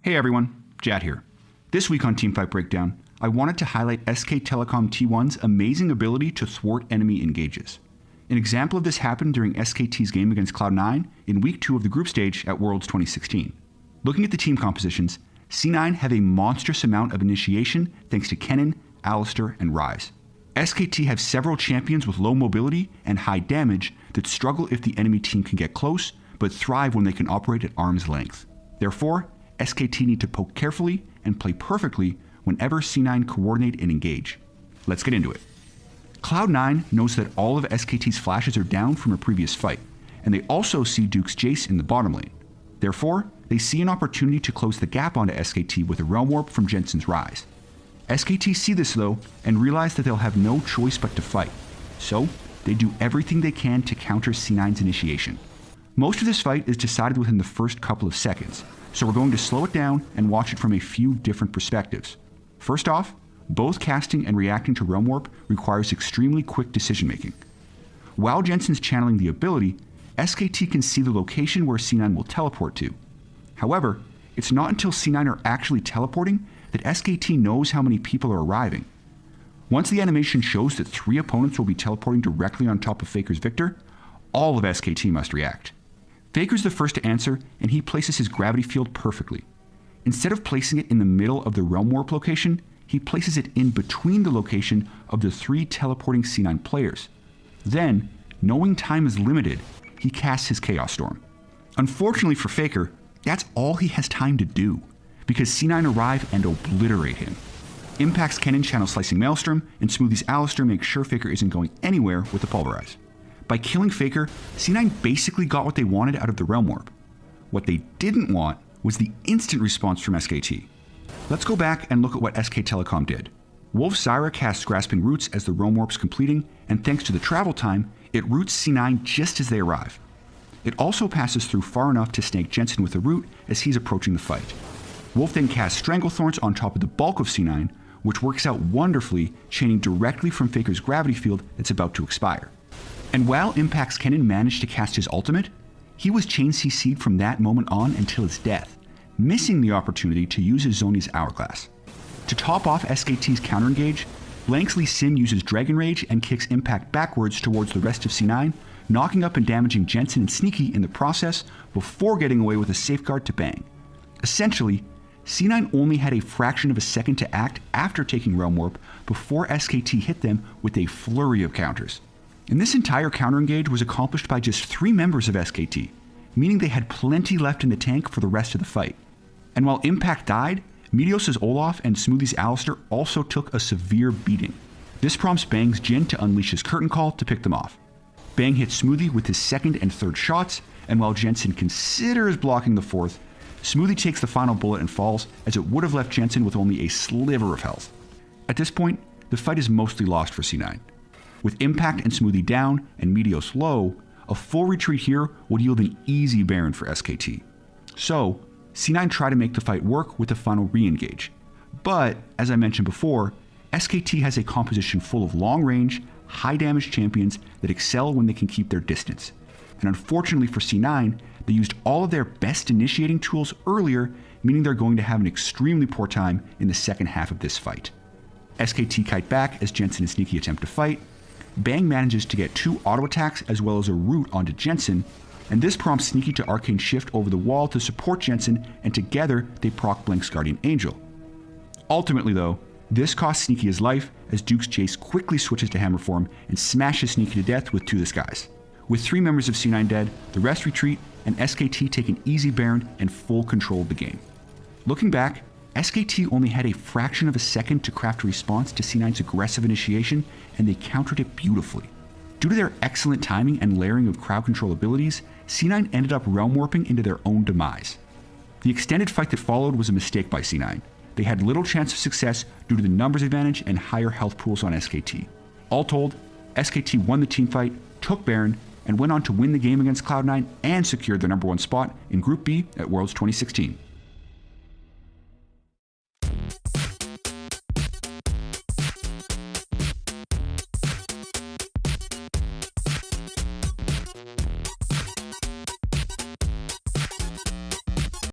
Hey everyone, Jatt here. This week on Teamfight Breakdown, I wanted to highlight SK Telecom T1's amazing ability to thwart enemy engages. An example of this happened during SKT's game against Cloud9 in Week 2 of the group stage at Worlds 2016. Looking at the team compositions, C9 have a monstrous amount of initiation thanks to Kennen, Alistar, and Ryze. SKT have several champions with low mobility and high damage that struggle if the enemy team can get close, but thrive when they can operate at arm's length. Therefore, SKT need to poke carefully and play perfectly whenever C9 coordinate and engage. Let's get into it. Cloud9 knows that all of SKT's flashes are down from a previous fight, and they also see Duke's Jace in the bottom lane. Therefore, they see an opportunity to close the gap onto SKT with a Realm Warp from Jensen's Ryze. SKT see this though, and realize that they'll have no choice but to fight. So, they do everything they can to counter C9's initiation. Most of this fight is decided within the first couple of seconds, so we're going to slow it down and watch it from a few different perspectives. First off, both casting and reacting to Realm Warp requires extremely quick decision making. While Jensen's channeling the ability, SKT can see the location where C9 will teleport to. However, it's not until C9 are actually teleporting that SKT knows how many people are arriving. Once the animation shows that 3 opponents will be teleporting directly on top of Faker's Victor, all of SKT must react. Faker's the first to answer, and he places his gravity field perfectly. Instead of placing it in the middle of the Realm Warp location, he places it in between the location of the 3 teleporting C9 players. Then, knowing time is limited, he casts his Chaos Storm. Unfortunately for Faker, that's all he has time to do, because C9 arrive and obliterate him. Impact's Kennen channel Slicing Maelstrom, and Smoothie's Alistar make sure Faker isn't going anywhere with the Pulverize. By killing Faker, C9 basically got what they wanted out of the Realm Warp. What they didn't want was the instant response from SKT. Let's go back and look at what SK Telecom did. Wolf Zyra casts Grasping Roots as the Realm Warp's completing, and thanks to the travel time, it roots C9 just as they arrive. It also passes through far enough to snake Jensen with a root as he's approaching the fight. Wolf then casts Stranglethorns on top of the bulk of C9, which works out wonderfully, chaining directly from Faker's gravity field that's about to expire. And while Impact's Kennen managed to cast his ultimate, he was chain CC'd from that moment on until his death, missing the opportunity to use his Zhonya's Hourglass. To top off SKT's counter engage, Blank's Sin uses Dragon Rage and kicks Impact backwards towards the rest of C9, knocking up and damaging Jensen and Sneaky in the process before getting away with a safeguard to Bang. Essentially, C9 only had a fraction of a second to act after taking Realm Warp before SKT hit them with a flurry of counters. And this entire counter engage was accomplished by just 3 members of SKT, meaning they had plenty left in the tank for the rest of the fight. And while Impact died, Meteos' Olaf and Smoothie's Alistar also took a severe beating. This prompts Bang's Jhin to unleash his Curtain Call to pick them off. Bang hits Smoothie with his 2nd and 3rd shots, and while Jensen considers blocking the 4th, Smoothie takes the final bullet and falls, as it would have left Jensen with only a sliver of health. At this point, the fight is mostly lost for C9. With Impact and Smoothie down and Meteos low, a full retreat here would yield an easy Baron for SKT. So, C9 try to make the fight work with the final re-engage. But, as I mentioned before, SKT has a composition full of long-range, high-damage champions that excel when they can keep their distance. And unfortunately for C9, they used all of their best initiating tools earlier, meaning they're going to have an extremely poor time in the second half of this fight. SKT kite back as Jensen and Sneaky attempt to fight. Bang manages to get 2 auto attacks as well as a root onto Jensen, and this prompts Sneaky to Arcane Shift over the wall to support Jensen, and together they proc Blank's Guardian Angel. Ultimately though, this costs Sneaky his life as Duke's Jace quickly switches to Hammer form and smashes Sneaky to death with To the Skies. With 3 members of C9 dead, the rest retreat, and SKT take an easy Baron and full control of the game. Looking back, SKT only had a fraction of a second to craft a response to C9's aggressive initiation, and they countered it beautifully. Due to their excellent timing and layering of crowd control abilities, C9 ended up realm warping into their own demise. The extended fight that followed was a mistake by C9. They had little chance of success due to the numbers advantage and higher health pools on SKT. All told, SKT won the team fight, took Baron, and went on to win the game against Cloud9 and secured the #1 spot in Group B at Worlds 2016.